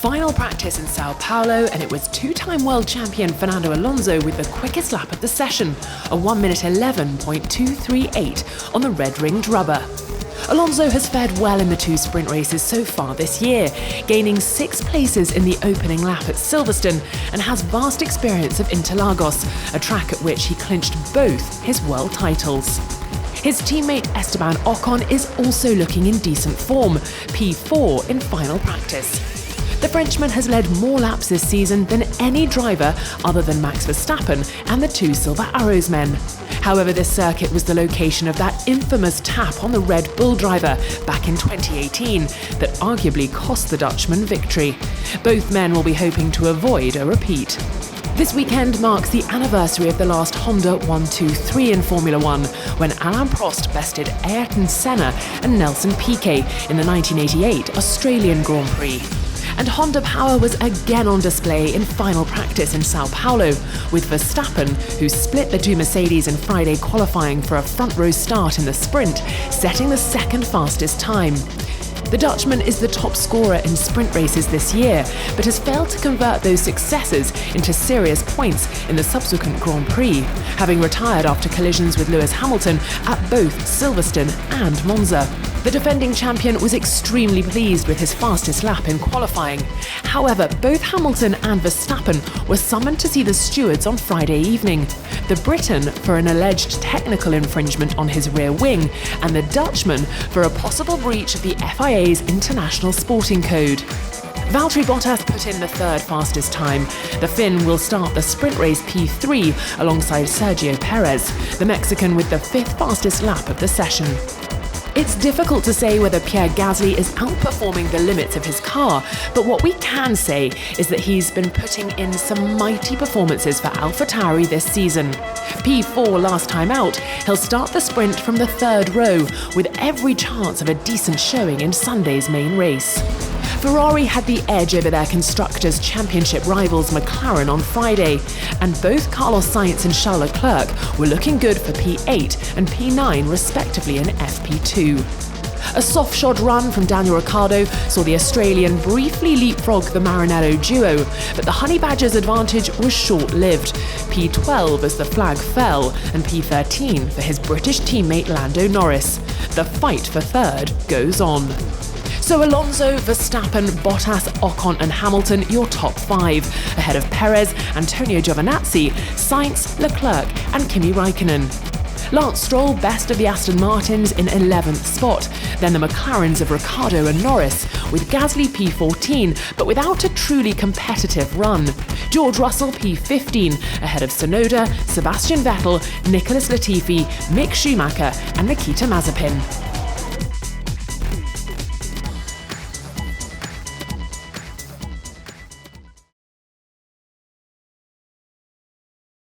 Final practice in Sao Paulo, and it was two-time world champion Fernando Alonso with the quickest lap of the session, a 1 minute 11.238 on the red-ringed rubber. Alonso has fared well in the two sprint races so far this year, gaining 6 places in the opening lap at Silverstone, and has vast experience of Interlagos, a track at which he clinched both his world titles. His teammate Esteban Ocon is also looking in decent form, P4 in final practice. The Frenchman has led more laps this season than any driver other than Max Verstappen and the two Silver Arrows men. However, this circuit was the location of that infamous tap on the Red Bull driver back in 2018 that arguably cost the Dutchman victory. Both men will be hoping to avoid a repeat. This weekend marks the anniversary of the last Honda 1-2-3 in Formula One, when Alain Prost bested Ayrton Senna and Nelson Piquet in the 1988 Australian Grand Prix. And Honda power was again on display in final practice in Sao Paulo, with Verstappen, who split the two Mercedes in Friday qualifying for a front-row start in the sprint, setting the second fastest time. The Dutchman is the top scorer in sprint races this year, but has failed to convert those successes into serious points in the subsequent Grand Prix, having retired after collisions with Lewis Hamilton at both Silverstone and Monza. The defending champion was extremely pleased with his fastest lap in qualifying. However, both Hamilton and Verstappen were summoned to see the stewards on Friday evening, the Briton for an alleged technical infringement on his rear wing, and the Dutchman for a possible breach of the FIA's International Sporting Code. Valtteri Bottas put in the third fastest time. The Finn will start the sprint race P3 alongside Sergio Perez, the Mexican with the 5th fastest lap of the session. It's difficult to say whether Pierre Gasly is outperforming the limits of his car, but what we can say is that he's been putting in some mighty performances for AlphaTauri this season. P4 last time out, he'll start the sprint from the 3rd row, with every chance of a decent showing in Sunday's main race. Ferrari had the edge over their Constructors' Championship rivals McLaren on Friday, and both Carlos Sainz and Charles Leclerc were looking good for P8 and P9 respectively in FP2. A soft-shod run from Daniel Ricciardo saw the Australian briefly leapfrog the Maranello duo, but the Honey Badger's advantage was short-lived, P12 as the flag fell, and P13 for his British teammate Lando Norris. The fight for third goes on. So Alonso, Verstappen, Bottas, Ocon and Hamilton, your top 5, ahead of Perez, Antonio Giovinazzi, Sainz, Leclerc and Kimi Raikkonen. Lance Stroll best of the Aston Martins in 11th spot, then the McLarens of Ricciardo and Norris, with Gasly P14 but without a truly competitive run. George Russell P15 ahead of Tsunoda, Sebastian Vettel, Nicholas Latifi, Mick Schumacher and Nikita Mazepin.